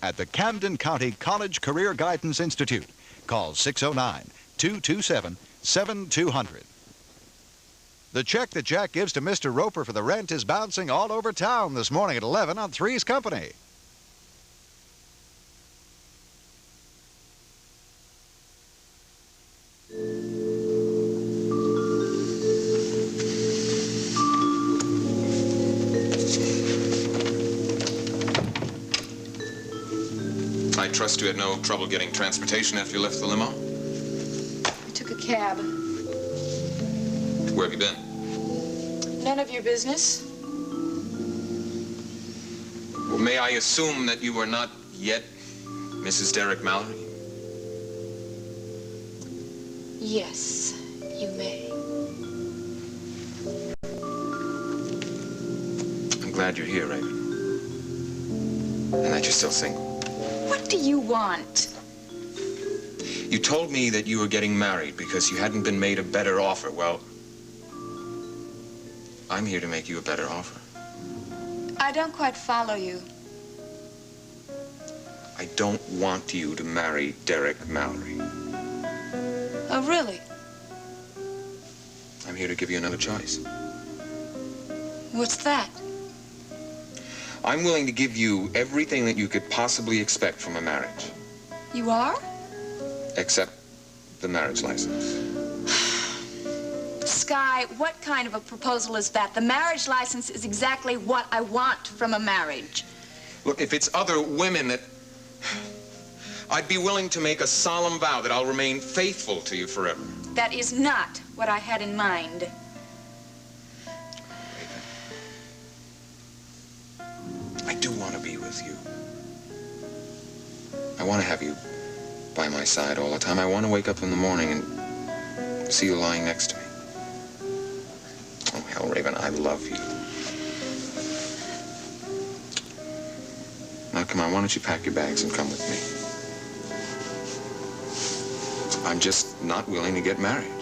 at the Camden County College Career Guidance Institute. Call 609-227-7200. The check that Jack gives to Mr. Roper for the rent is bouncing all over town this morning at 11 on Three's Company. I trust you had no trouble getting transportation after you left the limo? I took a cab. Where have you been? None of your business. Well, may I assume that you are not yet Mrs. Derek Mallory? Yes, you may. I'm glad you're here, Raven. And that you're still single. What do you want? You told me that you were getting married because you hadn't been made a better offer. Well, I'm here to make you a better offer. I don't quite follow you. I don't want you to marry Derek Mallory. Oh, really? I'm here to give you another choice. What's that? I'm willing to give you everything that you could possibly expect from a marriage. You are? Except the marriage license. Sky, what kind of a proposal is that? The marriage license is exactly what I want from a marriage. Look, if it's other women that... I'd be willing to make a solemn vow that I'll remain faithful to you forever. That is not what I had in mind. I do want to be with you. I want to have you by my side all the time. I want to wake up in the morning and see you lying next to me. Oh, hell, Raven, I love you. Now, come on, why don't you pack your bags and come with me? I'm just not willing to get married.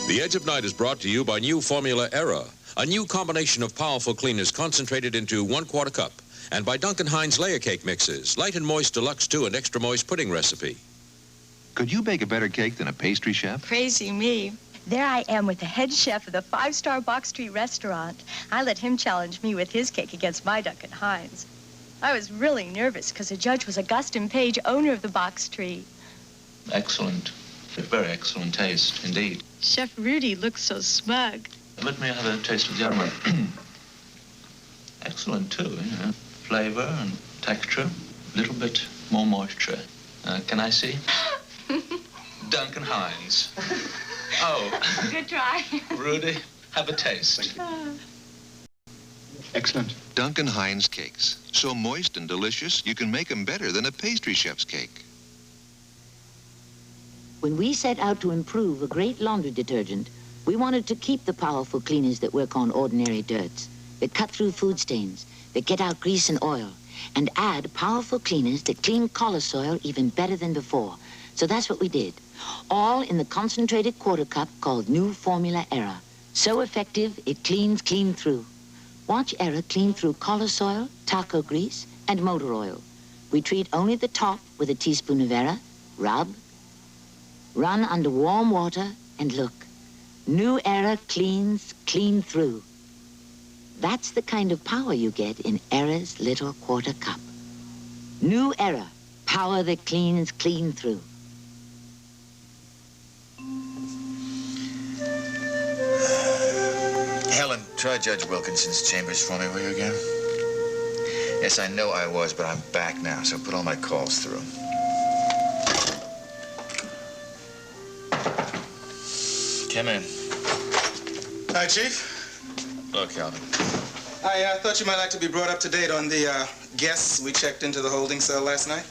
The Edge of Night is brought to you by new Formula Era, a new combination of powerful cleaners concentrated into 1/4 cup, and by Duncan Hines layer cake mixes, light and moist deluxe 2 and extra moist pudding recipe. Could you bake a better cake than a pastry chef? Crazy me. There I am with the head chef of the 5-star Box Tree restaurant. I let him challenge me with his cake against my Duncan Hines. I was really nervous because the judge was Augustine Page, owner of the Box Tree. Excellent. Very excellent taste, indeed. Chef Rudy looks so smug. Let me have a taste of the other one. Excellent, too, you know. Flavor and texture, a little bit more moisture. Can I see? Duncan Hines. Oh. Good try. Rudy, have a taste. Excellent. Duncan Hines cakes. So moist and delicious, you can make them better than a pastry chef's cake. When we set out to improve a great laundry detergent, we wanted to keep the powerful cleaners that work on ordinary dirts, that cut through food stains, that get out grease and oil, and add powerful cleaners that clean collar soil even better than before. So that's what we did, all in the concentrated 1/4 cup called New Formula Era. So effective, it cleans clean through. Watch Era clean through collar soil, taco grease, and motor oil. We treat only the top with a teaspoon of Era, rub, run under warm water, and look. New Era cleans clean through. That's the kind of power you get in Era's little 1/4 cup. New Era, power that cleans clean through. Helen, try Judge Wilkinson's chambers for me, will you, again? Yes, I know I was, but I'm back now, so put all my calls through. Come in. Hi, Chief. Look, Calvin. I thought you might like to be brought up to date on the guests we checked into the holding cell last night.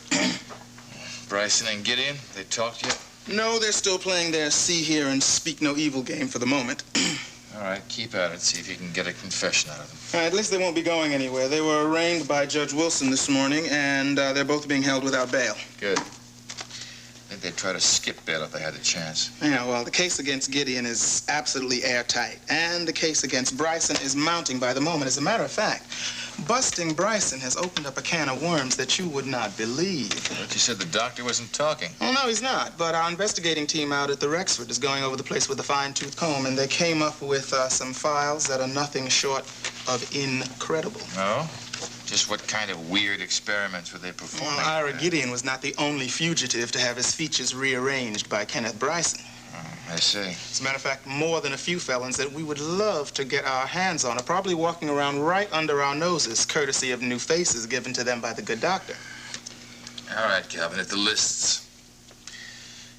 Bryson and Gideon, they talked yet? No, they're still playing their see, hear, and speak no evil game for the moment. All right, keep at it. See if you can get a confession out of them. All right, at least they won't be going anywhere. They were arraigned by Judge Wilson this morning, and they're both being held without bail. Good. I think they'd try to skip bail if they had the chance. Yeah, well, the case against Gideon is absolutely airtight, and the case against Bryson is mounting by the moment. As a matter of fact, busting Bryson has opened up a can of worms that you would not believe. But you said the doctor wasn't talking. Oh, no, he's not. But our investigating team out at the Rexford is going over the place with a fine-tooth comb, and they came up with some files that are nothing short of incredible. No? Just what kind of weird experiments were they performing? Well, Ira Gideon was not the only fugitive to have his features rearranged by Kenneth Bryson. I see. As a matter of fact, more than a few felons that we would love to get our hands on are probably walking around right under our noses, courtesy of new faces given to them by the good doctor. All right, Calvin, if the lists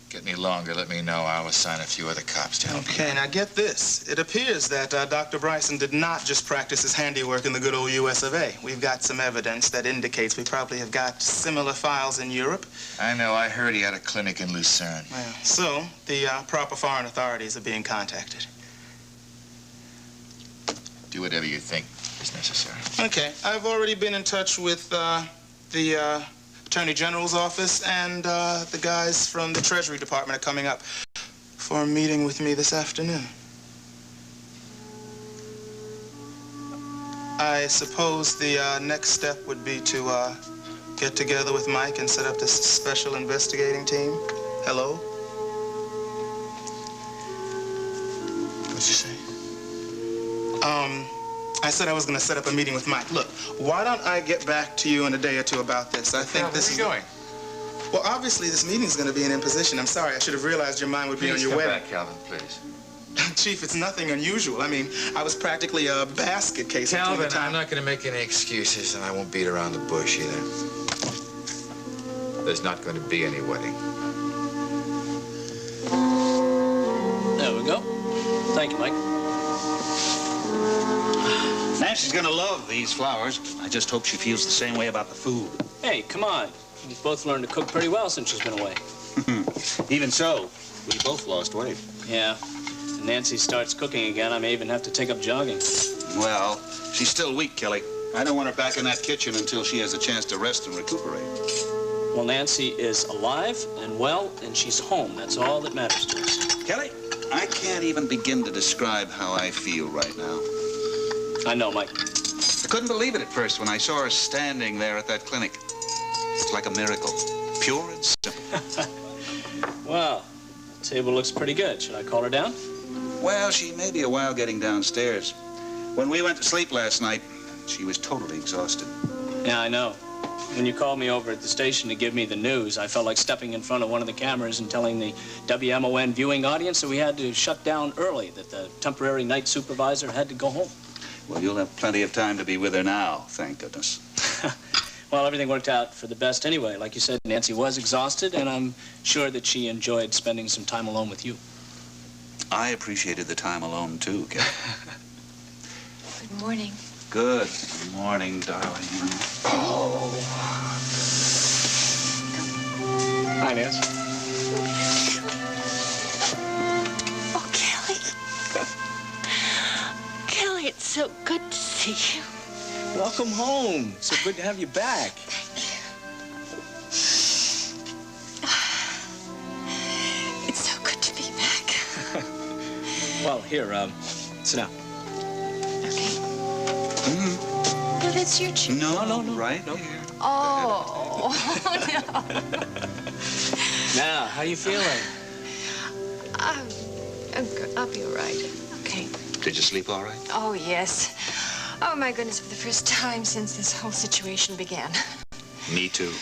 get any longer, let me know. I'll assign a few other cops to help you. Okay, now get this. It appears that Dr. Bryson did not just practice his handiwork in the good old US of A. We've got some evidence that indicates we probably have got similar files in Europe. I know. I heard he had a clinic in Lucerne. Well, so the proper foreign authorities are being contacted. Do whatever you think is necessary. Okay, I've already been in touch with the Attorney General's office, and the guys from the Treasury Department are coming up for a meeting with me this afternoon. I suppose the next step would be to get together with Mike and set up this special investigating team. Hello? What'd you say? I said I was going to set up a meeting with Mike. Look, why don't I get back to you in a day or two about this? I think this is... Where are you going? Well, obviously, this meeting's going to be an imposition. I'm sorry. I should have realized your mind would be on your Please wedding. come back, Calvin, please. Chief, it's nothing unusual. I mean, I was practically a basket case. Calvin, I'm not going to make any excuses, and I won't beat around the bush either. There's not going to be any wedding. There we go. Thank you, Mike. Nancy's gonna love these flowers. I just hope she feels the same way about the food. Hey, come on. We've both learned to cook pretty well since she's been away. Even so, we both lost weight. Yeah. If Nancy starts cooking again, I may even have to take up jogging. Well, she's still weak, Kelly. I don't want her back in that kitchen until she has a chance to rest and recuperate. Well, Nancy is alive and well, and she's home. That's all that matters to us. Kelly, I can't even begin to describe how I feel right now. I know, Mike. I couldn't believe it at first when I saw her standing there at that clinic. It's like a miracle. Pure and simple. Well, the table looks pretty good. Should I call her down? Well, she may be a while getting downstairs. When we went to sleep last night, she was totally exhausted. Yeah, I know. When you called me over at the station to give me the news, I felt like stepping in front of one of the cameras and telling the WMON viewing audience that we had to shut down early, that the temporary night supervisor had to go home. Well, you'll have plenty of time to be with her now, thank goodness. Well, everything worked out for the best anyway. Like you said, Nancy was exhausted, and I'm sure that she enjoyed spending some time alone with you. I appreciated the time alone, too, Kelly. Good morning. Good morning, darling. Oh. Hi, Nancy. Oh, Kelly. Kelly, it's so good to see you. Welcome home. So good to have you back. It's so good to be back. Well, here, sit down. Okay. No, that's your chair. No, right here. Oh, no. Now, how you feeling? I'm good. I'll be all right. Okay. Did you sleep all right? Oh, yes. Oh, my goodness, for the first time since this whole situation began. Me too.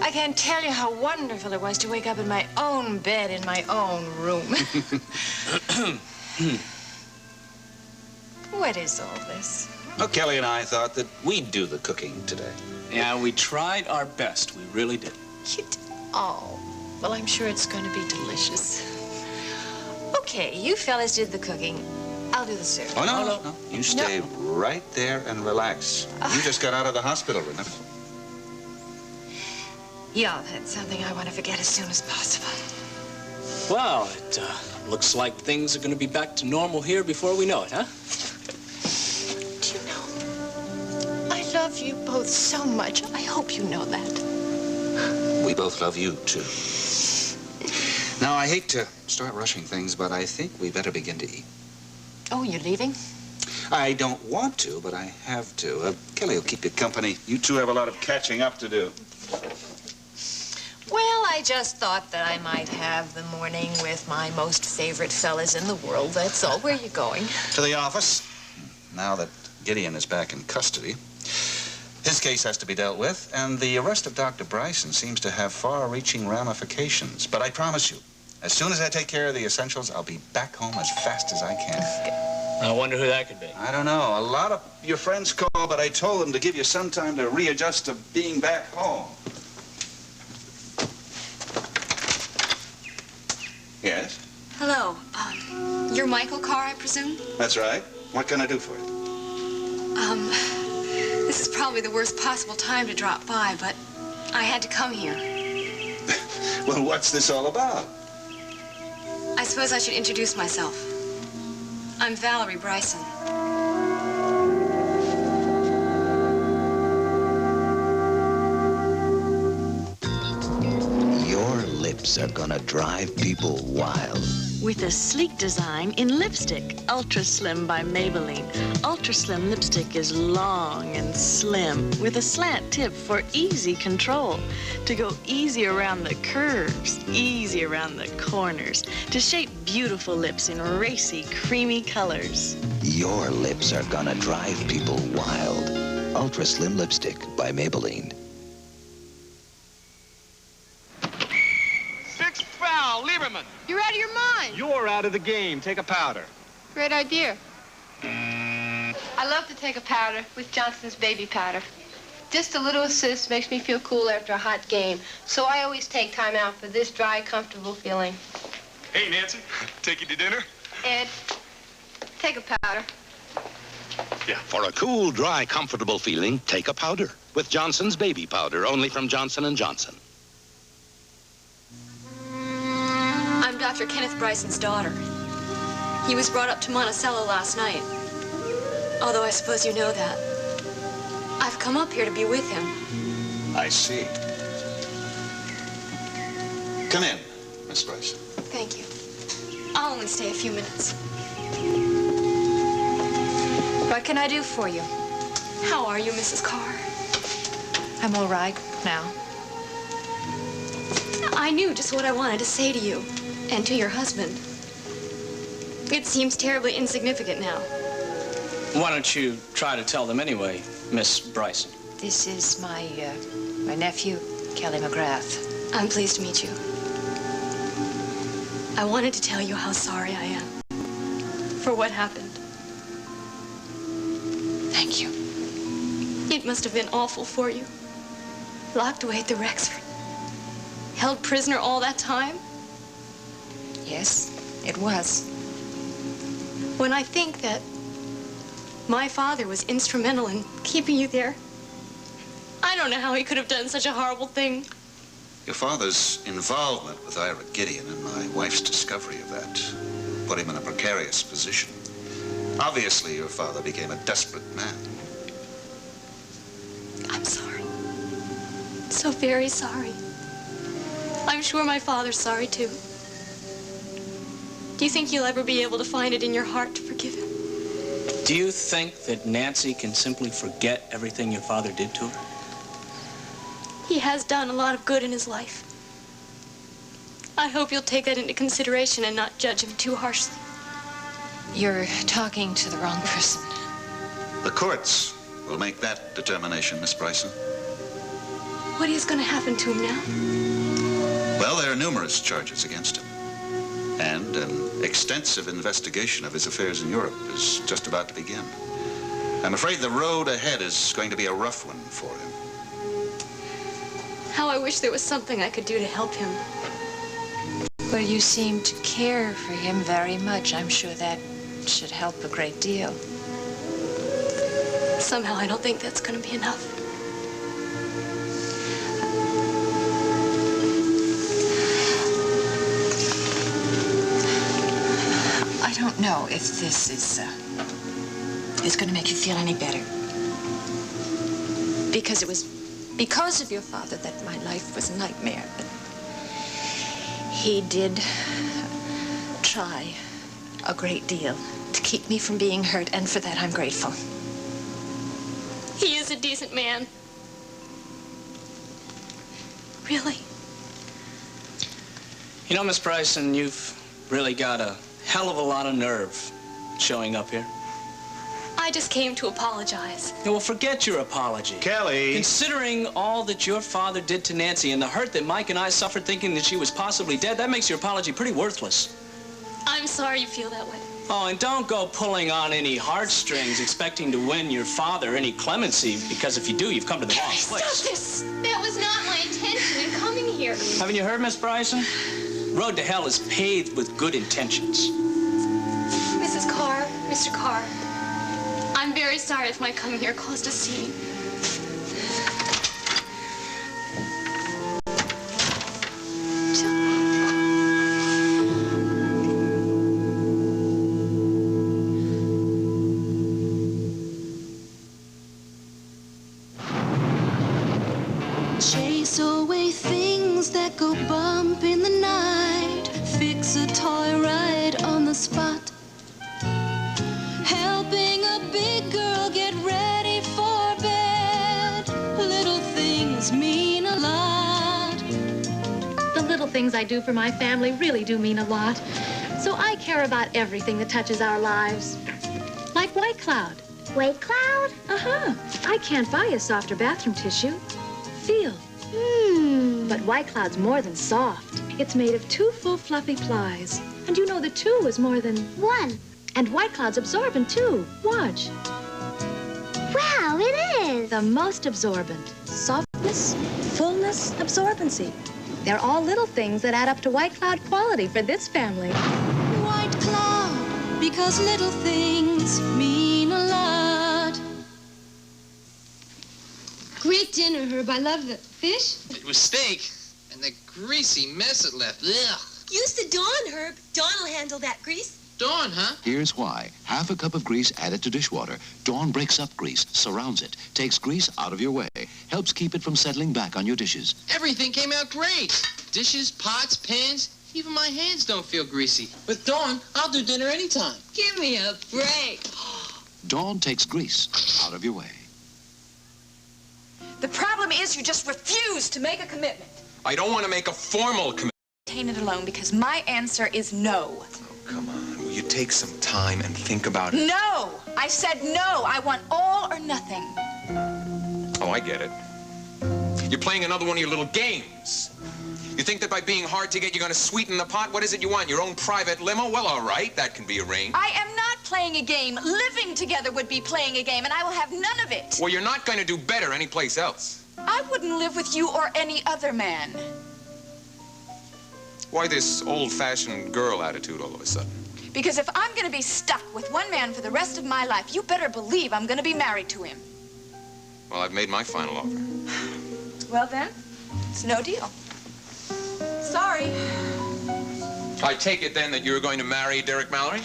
I can't tell you how wonderful it was to wake up in my own bed in my own room. What is all this? Well, Kelly and I thought that we'd do the cooking today. Yeah, we tried our best. We really did. You did? Oh, well, I'm sure it's going to be delicious. Okay, you fellas did the cooking. I'll do do the soup. Oh, no. You stay right there and relax. You just got out of the hospital, remember? Yeah, that's something I want to forget as soon as possible. Well, it looks like things are going to be back to normal here before we know it, huh? Do you know, I love you both so much. I hope you know that. We both love you, too. Now, I hate to start rushing things, but I think we better begin to eat. Oh, you're leaving? I don't want to, but I have to. Kelly will keep you company. You two have a lot of catching up to do. Well, I just thought that I might have the morning with my most favorite fellas in the world. That's all. Where are you going? To the office. Now that Gideon is back in custody, his case has to be dealt with, and the arrest of Dr. Bryson seems to have far-reaching ramifications. But I promise you, as soon as I take care of the essentials, I'll be back home as fast as I can. I wonder who that could be. I don't know. A lot of your friends called, but I told them to give you some time to readjust to being back home. Yes? Hello. You're Michael Carr, I presume? That's right. What can I do for you? This is probably the worst possible time to drop by, but I had to come here. Well, what's this all about? I suppose I should introduce myself. I'm Valerie Bryson. Your lips are gonna drive people wild. With a sleek design in lipstick, Ultra Slim by Maybelline. Ultra Slim lipstick is long and slim with a slant tip for easy control. To go easy around the curves, easy around the corners. To shape beautiful lips in racy, creamy colors. Your lips are gonna drive people wild. Ultra Slim Lipstick by Maybelline. Sixth foul, Lieberman. You're out of your mind. You're out of the game. Take a powder. Great idea. I love to take a powder with Johnson's baby powder. Just a little assist makes me feel cool after a hot game. So I always take time out for this dry, comfortable feeling. Hey, Nancy. Take you to dinner? Ed, take a powder. Yeah. For a cool, dry, comfortable feeling, take a powder with Johnson's baby powder, only from Johnson & Johnson. I'm Dr. Kenneth Bryson's daughter. He was brought up to Monticello last night. Although I suppose you know that. I've come up here to be with him. I see. Come in, Miss Bryson. Thank you. I'll only stay a few minutes. What can I do for you? How are you, Mrs. Carr? I'm all right now. I knew just what I wanted to say to you and to your husband. It seems terribly insignificant now. Why don't you try to tell them anyway, Miss Bryson? This is my nephew, Kelly McGrath. I'm pleased to meet you. I wanted to tell you how sorry I am for what happened. Thank you. It must have been awful for you. Locked away at the Rexford. Held prisoner all that time? Yes, it was. When I think that my father was instrumental in keeping you there, I don't know how he could have done such a horrible thing. Your father's involvement with Ira Gideon and my wife's discovery of that put him in a precarious position. Obviously, your father became a desperate man. I'm sorry. So very sorry. I'm sure my father's sorry, too. Do you think you'll ever be able to find it in your heart to forgive him? Do you think that Nancy can simply forget everything your father did to her? He has done a lot of good in his life. I hope you'll take that into consideration and not judge him too harshly. You're talking to the wrong person. The courts will make that determination, Miss Bryson. What is going to happen to him now? Well, there are numerous charges against him. And an extensive investigation of his affairs in Europe is just about to begin. I'm afraid the road ahead is going to be a rough one for him. How I wish there was something I could do to help him. Well, you seem to care for him very much. I'm sure that should help a great deal. Somehow I don't think that's going to be enough. I don't know if this is going to make you feel any better. Because it was because of your father that my life was a nightmare. But he did try a great deal to keep me from being hurt, and for that I'm grateful. He is a decent man. Really? You know, Miss Bryson, you've really got a hell of a lot of nerve showing up here. I just came to apologize. Yeah, well, forget your apology. Kelly! Considering all that your father did to Nancy and the hurt that Mike and I suffered thinking that she was possibly dead, that makes your apology pretty worthless. I'm sorry you feel that way. Oh, and don't go pulling on any heartstrings expecting to win your father any clemency, because if you do, you've come to the wrong place. Stop this! That was not my intention in coming here. Haven't you heard, Miss Bryson? Road to hell is paved with good intentions. Mrs. Carr, Mr. Carr, I'm very sorry if my coming here caused a scene. Chase away things that go bump in the night. Fix a toy right on the spot. Helping a big girl get ready for bed. Little things mean a lot. The little things I do for my family really do mean a lot. So I care about everything that touches our lives. Like White Cloud. White Cloud? Uh-huh. I can't buy a softer bathroom tissue. Feel. But White Cloud's more than soft. It's made of 2 full fluffy plies. And you know the 2 is more than 1. And White Cloud's absorbent, too. Watch. Wow, it is. The most absorbent. Softness, fullness, absorbency. They're all little things that add up to White Cloud quality for this family. White Cloud, because little things mean a lot. Great dinner, Herb. I love the fish. It was steak, and the greasy mess it left. Ugh. Use the Dawn, Herb. Dawn will handle that grease. Dawn, huh? Here's why. Half a cup of grease added to dishwater. Dawn breaks up grease, surrounds it, takes grease out of your way, helps keep it from settling back on your dishes. Everything came out great. Dishes, pots, pans, even my hands don't feel greasy. With Dawn, I'll do dinner anytime. Give me a break. Dawn takes grease out of your way. The problem is you just refuse to make a commitment. I don't want to make a formal commitment. Retain it alone because my answer is no. Oh, come on. Will you take some time and think about it? No! I said no. I want all or nothing. Oh, I get it. You're playing another one of your little games. You think that by being hard to get, you're going to sweeten the pot? What is it you want? Your own private limo? Well, all right. That can be arranged. I am not playing a game. Living together would be playing a game, and I will have none of it. Well, you're not going to do better anyplace else. I wouldn't live with you or any other man. Why this old-fashioned girl attitude all of a sudden? Because if I'm going to be stuck with one man for the rest of my life, you better believe I'm going to be married to him. Well, I've made my final offer. Well, then, it's no deal. Sorry. I take it, then, that you're going to marry Derek Mallory?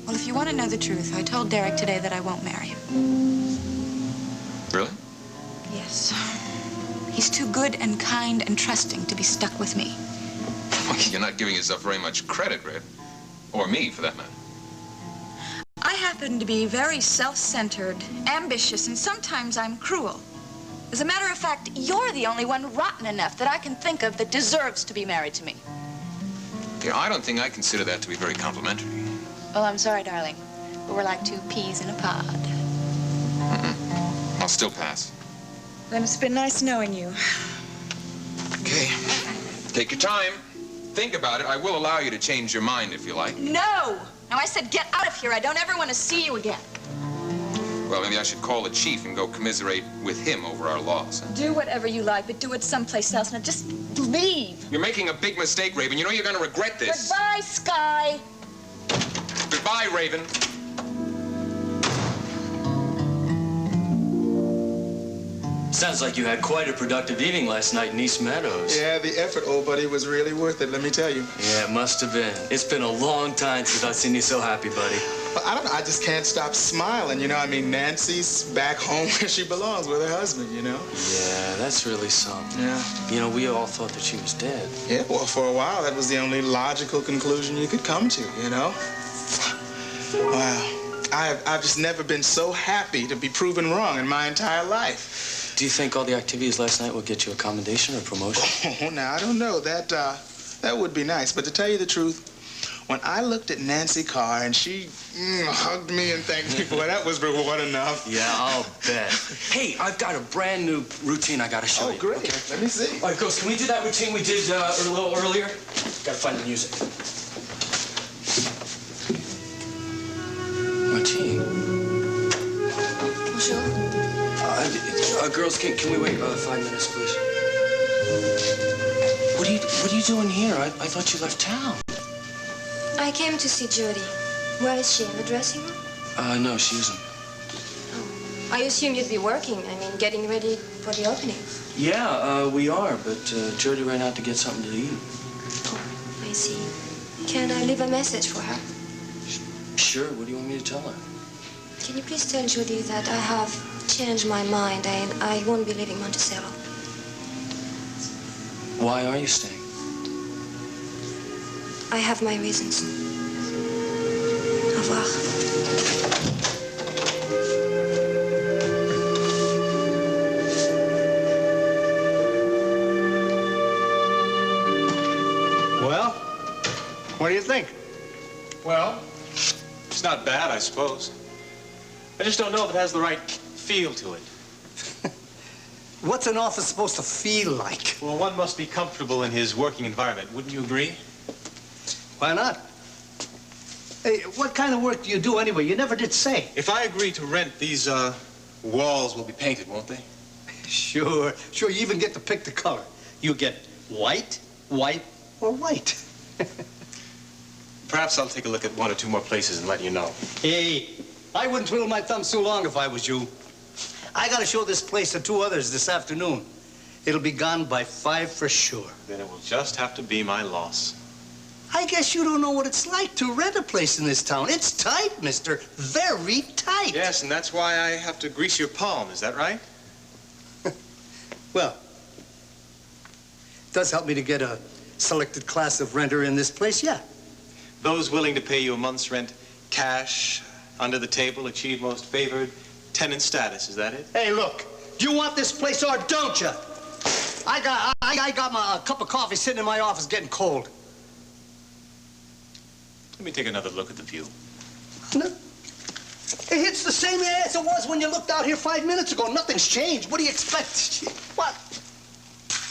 Well, if you want to know the truth, I told Derek today that I won't marry him. Really? Yes. He's too good and kind and trusting to be stuck with me. Well, you're not giving yourself very much credit, Red. Or me, for that matter. I happen to be very self-centered, ambitious, and sometimes I'm cruel. As a matter of fact, you're the only one rotten enough that I can think of that deserves to be married to me. Yeah, I don't think I consider that to be very complimentary. Well, I'm sorry, darling, but we're like 2 peas in a pod. I'll still pass. Then it's been nice knowing you. Okay. Take your time. Think about it. I will allow you to change your mind if you like. No! Now, I said get out of here. I don't ever want to see you again. Well, maybe I should call the chief and go commiserate with him over our loss. Huh? Do whatever you like, but do it someplace else. Now, just leave. You're making a big mistake, Raven. You know you're going to regret this. Goodbye, Sky. Goodbye, Raven. Sounds like you had quite a productive evening last night in East Meadows. Yeah, the effort, old buddy, was really worth it, let me tell you. Yeah, it must have been. It's been a long time since I've seen you so happy, buddy. Well, I don't know, I just can't stop smiling, you know? I mean, Nancy's back home where she belongs with her husband, you know? Yeah, that's really something. Yeah. You know, we all thought that she was dead. Yeah, well, for a while, that was the only logical conclusion you could come to, you know? Wow. I've just never been so happy to be proven wrong in my entire life. Do you think all the activities last night will get you a commendation or promotion? Oh, now, I don't know. That would be nice. But to tell you the truth, when I looked at Nancy Carr and she hugged me and thanked me, boy, that was reward enough. Yeah, I'll bet. Hey, I've got a brand new routine I gotta show you. Oh, great. Okay? Let me see. All right, Ghost, can we do that routine we did a little earlier? Gotta find the music. Martine. Bonjour. Girls, can we wait 5 minutes, please? What are you doing here? I thought you left town. I came to see Judy. Where is she? In the dressing room? No, she isn't. I assumed you'd be working. I mean, getting ready for the opening. Yeah, we are, but Jody ran out to get something to eat. Oh, I see. Can I leave a message for her? Sure. What do you want me to tell her? Can you please tell Judy that I have changed my mind and I won't be leaving Monticello? Why are you staying? I have my reasons. Au revoir. Well, what do you think? Well, it's not bad, I suppose. I just don't know if it has the right feel to it. What's an office supposed to feel like? Well, one must be comfortable in his working environment. Wouldn't you agree? Why not? Hey, what kind of work do you do anyway? You never did say. If I agree to rent, these walls will be painted, won't they? Sure. You even get to pick the color. You get white, white, or white. Perhaps I'll take a look at 1 or 2 more places and let you know. Hey, I wouldn't twiddle my thumbs too long if I was you. I gotta show this place to 2 others this afternoon. It'll be gone by 5 for sure. Then it will just have to be my loss. I guess you don't know what it's like to rent a place in this town. It's tight, mister. Very tight. Yes, and that's why I have to grease your palm. Is that right? Well, it does help me to get a selected class of renter in this place, yeah. Those willing to pay you a month's rent cash, under the table, achieve most favored tenant status. Is that it? Hey, look, you want this place or don't you? I got my cup of coffee sitting in my office getting cold. Let me take another look at the view. No. It's the same as it was when you looked out here 5 minutes ago. Nothing's changed. What do you expect? What?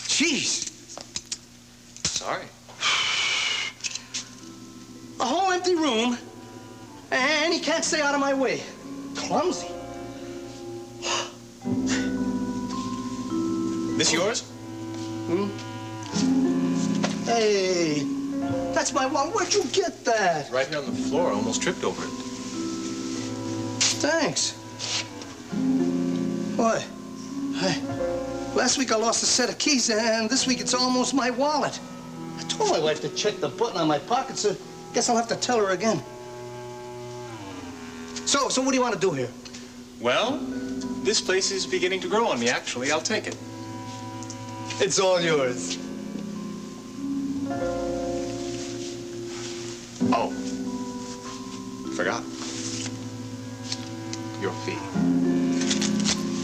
Jeez. Sorry. A whole empty room, and he can't stay out of my way. Clumsy. This yours? Hmm? Hey, that's my wallet. Where'd you get that? Right here on the floor. I almost tripped over it. Thanks. What? Hey, last week I lost a set of keys, and this week it's almost my wallet. I told my wife to check the button on my pocket, so guess I'll have to tell her again. So what do you want to do here? Well, this place is beginning to grow on me, actually. I'll take it. It's all yours. Oh. Forgot. Your fee.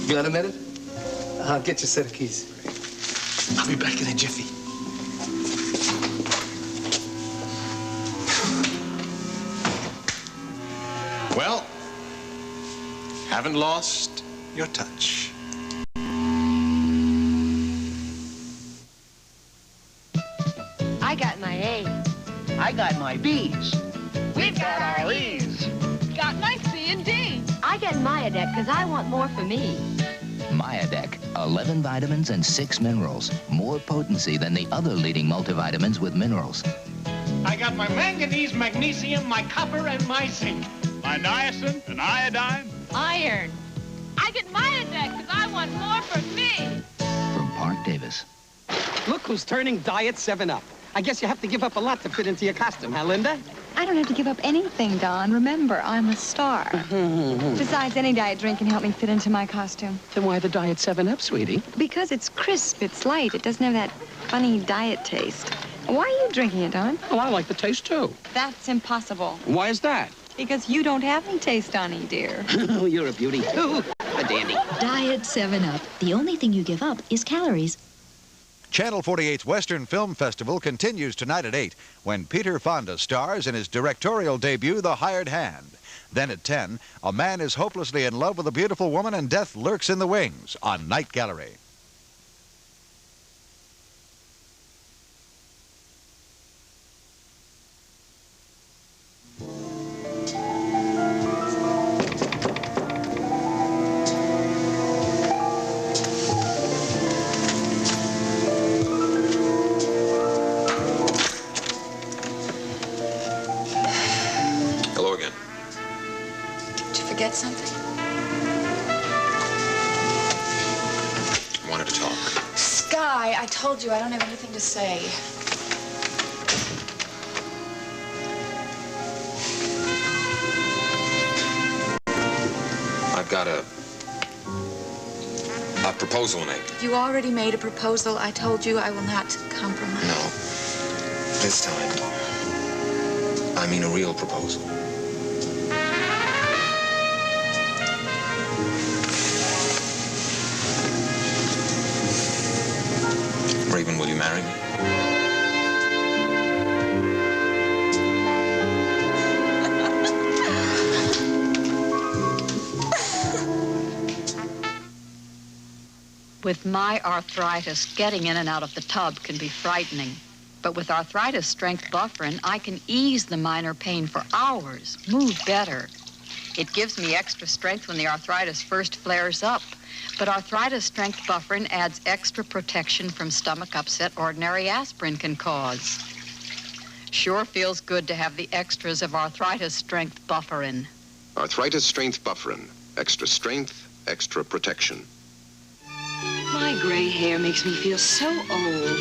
You got a minute? I'll get you a set of keys. I'll be back in a jiffy. Well, haven't lost your touch. I got my A's. I got my B's. We've got our E's. Got my C and D. I get my Myadec, because I want more for me. Myadec, 11 vitamins and 6 minerals. More potency than the other leading multivitamins with minerals. I got my manganese, magnesium, my copper, and my zinc. My niacin and iodine. Iron. I get Myadec, because I want more for me. From Park Davis. Look who's turning Diet 7-Up. I guess you have to give up a lot to fit into your costume, huh, Linda? I don't have to give up anything, Don. Remember, I'm a star. Besides, any diet drink can help me fit into my costume. Then why the Diet 7-Up, sweetie? Because it's crisp, it's light, it doesn't have that funny diet taste. Why are you drinking it, Don? Well, I like the taste, too. That's impossible. Why is that? Because you don't have any taste, Donnie, dear. Oh, you're a beauty. Ooh, a dandy. Diet 7-Up. The only thing you give up is calories. Channel 48's Western Film Festival continues tonight at 8 when Peter Fonda stars in his directorial debut, The Hired Hand. Then at 10, a man is hopelessly in love with a beautiful woman and death lurks in the wings on Night Gallery. Hello again. Did you forget something? I wanted to talk. Sky, I told you I don't have anything to say. I've got a proposal to make. You already made a proposal. I told you I will not compromise. No. This time, I mean a real proposal. Raven, will you marry me? With my arthritis, getting in and out of the tub can be frightening. But with Arthritis Strength Bufferin, I can ease the minor pain for hours, move better. It gives me extra strength when the arthritis first flares up. But Arthritis Strength Bufferin adds extra protection from stomach upset ordinary aspirin can cause. Sure feels good to have the extras of Arthritis Strength Bufferin. Arthritis Strength Bufferin. Extra strength, extra protection. My gray hair makes me feel so old.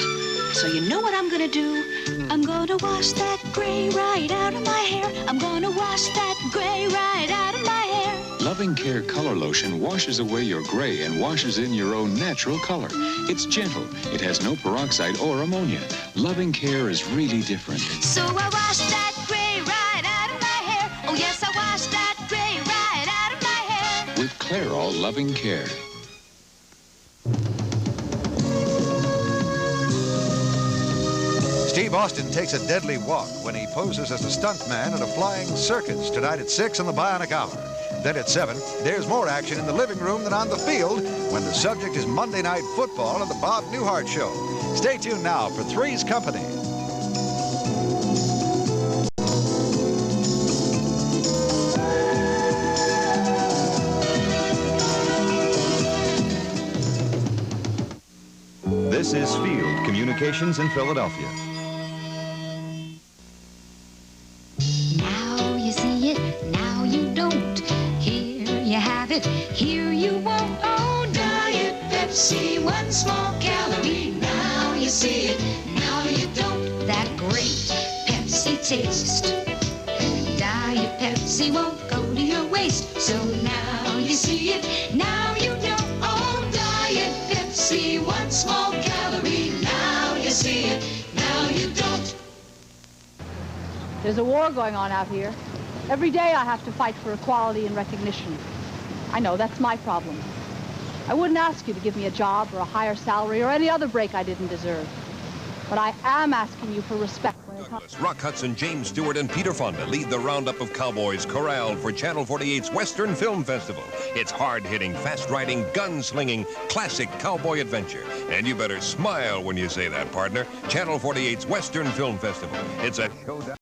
So you know what I'm gonna do? I'm gonna wash that gray right out of my hair. I'm gonna wash that gray right out of my hair. Loving Care Color Lotion washes away your gray and washes in your own natural color. It's gentle. It has no peroxide or ammonia. Loving Care is really different. So I wash that gray right out of my hair. Oh yes, I wash that gray right out of my hair. With Clairol Loving Care. Steve Austin takes a deadly walk when he poses as a stuntman at a flying circus tonight at 6 on the Bionic Hour. Then at 7, there's more action in the living room than on the field when the subject is Monday Night Football on the Bob Newhart Show. Stay tuned now for Three's Company. This is Field Communications in Philadelphia. Now you see it, now you don't. Here you have it, here you won't. Oh, Diet Pepsi, one small calorie. Now you see it, now you don't. That great Pepsi taste. Diet Pepsi won't go to your waist. So now you see it, now you don't. Oh, Diet Pepsi, one small calorie. Now you see it, now you don't. There's a war going on out here. Every day I have to fight for equality and recognition. I know, that's my problem. I wouldn't ask you to give me a job or a higher salary or any other break I didn't deserve. But I am asking you for respect. Rock Hudson, James Stewart, and Peter Fonda lead the roundup of cowboys corralled for Channel 48's Western Film Festival. It's hard-hitting, fast-riding, gun-slinging, classic cowboy adventure. And you better smile when you say that, partner. Channel 48's Western Film Festival. It's a showdown.